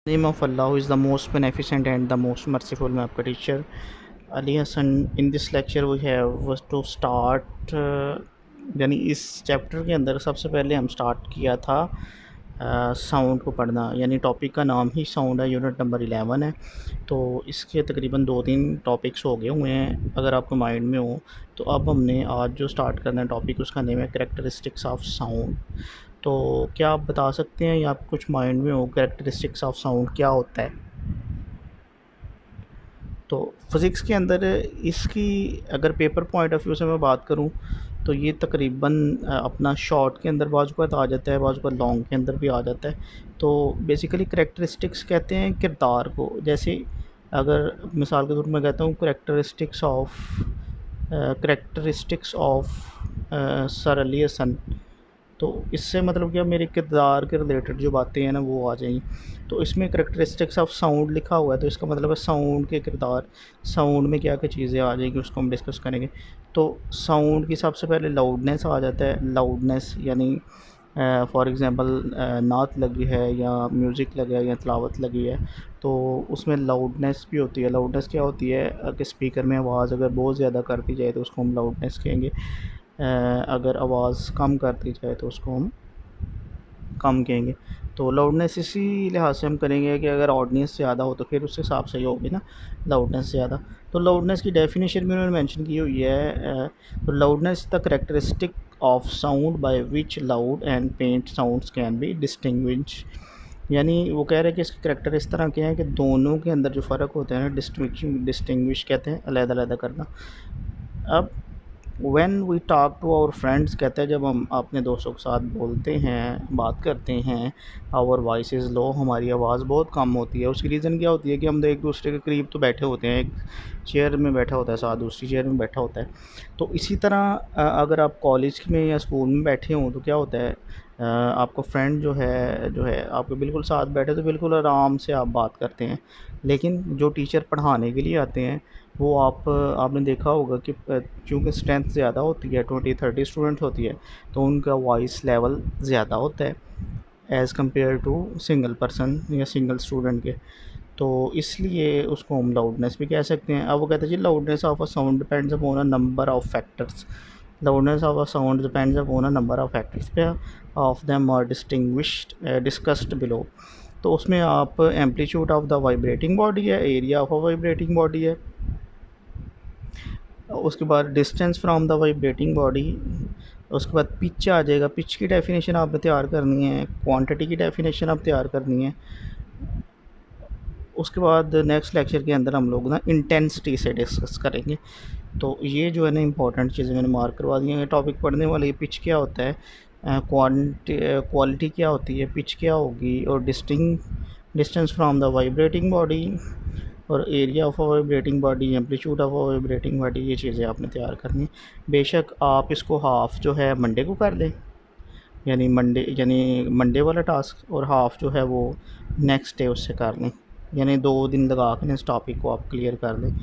Name of Allah, who is the most beneficent and the most merciful. मैं आपका teacher Ali Hasan. In this lecture we have was to start यानी इस chapter के अंदर सबसे पहले हम स्टार्ट किया था साउंड को पढ़ना, यानी टॉपिक का नाम ही साउंड है, यूनिट नंबर 11 है. तो इसके तकरीबन 2-3 टॉपिक्स हो गए हुए हैं अगर आपको माइंड में हो. तो अब हमने आज जो स्टार्ट करना है टॉपिक, उसका नेम है कैरेक्टरिस्टिक्स ऑफ साउंड. तो क्या आप बता सकते हैं या आप कुछ माइंड में हो कैरेक्टरिस्टिक्स ऑफ साउंड क्या होता है? तो फ़िज़िक्स के अंदर इसकी अगर पेपर पॉइंट ऑफ व्यू से मैं बात करूं तो ये तकरीबन अपना शॉर्ट के अंदर बाजू का आ जाता है, बाजू का लॉन्ग के अंदर भी आ जाता है. तो बेसिकली करैक्टरिस्टिक्स कहते हैं किरदार को. जैसे अगर मिसाल के तौर पर मैं कहता हूँ characteristics of sir Ali Hasan, तो इससे मतलब क्या मेरे किरदार के रिलेटेड जो बातें हैं ना वो आ जाएंगी. तो इसमें करैक्टरिस्टिक्स ऑफ साउंड लिखा हुआ है, तो इसका मतलब है साउंड के किरदार, साउंड में क्या क्या चीज़ें आ जाएंगी उसको हम डिस्कस करेंगे. तो साउंड की सबसे पहले लाउडनेस आ जाता है. लाउडनेस यानी फॉर एग्ज़ाम्पल नात लगी है या म्यूज़िक लगा है या तिलावत लगी है, तो उसमें लाउडनेस भी होती है. लाउडनेस क्या होती है कि स्पीकर में आवाज़ अगर बहुत ज़्यादा कर दी जाए तो उसको हम लाउडनेस कहेंगे. अगर आवाज़ कम कर दी जाए तो उसको हम कम कहेंगे. तो लाउडनेस इसी लिहाज से हम करेंगे कि अगर ऑडियंस ज़्यादा हो तो फिर उस हिसाब से ही होगी ना लाउडनेस ज़्यादा. तो लाउडनेस की डेफिनेशन भी उन्होंने मेंशन की हुई है. तो loudness the characteristic of sound by which loud and faint sounds can be distinguish. यानी वो कह रहे हैं कि इसके करैक्टर इस तरह के हैं कि दोनों के अंदर जो फ़र्क होता है ना, डिस्टिंग्विश कहते हैं अलग-अलग करना. अब when we talk to our friends, कहते हैं जब हम अपने दोस्तों के साथ बोलते हैं, बात करते हैं, आवर वॉइस इज़ लो, हमारी आवाज़ बहुत कम होती है. उसकी रीज़न क्या होती है कि हम एक दूसरे के करीब तो बैठे होते हैं, एक चेयर में बैठा होता है साथ दूसरी चेयर में बैठा होता है. तो इसी तरह अगर आप कॉलेज में या स्कूल में बैठे हों तो क्या होता है, आपका फ्रेंड जो है आपके बिल्कुल साथ बैठे तो बिल्कुल आराम से आप बात करते हैं. लेकिन जो टीचर पढ़ाने के लिए आते हैं वो आपने देखा होगा कि चूँकि स्ट्रेंथ ज़्यादा होती है, 20-30 स्टूडेंट होती है, तो उनका वॉइस लेवल ज़्यादा होता है as compare to single person या सिंगल स्टूडेंट के. तो इसलिए उसको हम लाउडनेस भी कह सकते हैं. अब वो कहते हैं जी loudness of a sound depends upon a number of factors. Loudness of a sound depends upon a number of factors पे of them are discussed below. तो उसमें आप amplitude of the vibrating body है, area of a vibrating body है, उसके बाद distance from the vibrating body, उसके बाद पिच आ जाएगा. पिच की डेफिनेशन आपने तैयार करनी है, क्वांटिटी की डेफिनेशन आप तैयार करनी है. उसके बाद नेक्स्ट लेक्चर के अंदर हम लोग ना इंटेंसिटी से डिस्कस करेंगे. तो ये जो है ना इंपॉर्टेंट चीज़ें मैंने मार्क करवा दी हैं. टॉपिक पढ़ने वाले पिच क्या होता है, क्वालिटी क्या होती है, पिच क्या होगी, और distance from the vibrating body, और area of a vibrating body, amplitude of a vibrating body, ये चीज़ें आपने तैयार करनी है. बेशक आप इसको हाफ़ जो है मंडे को कर लें, यानी मंडे वाला टास्क, और हाफ़ जो है वो नेक्स्ट डे उससे कर लें, यानी 2 दिन लगा के इस टॉपिक को आप क्लियर कर लें.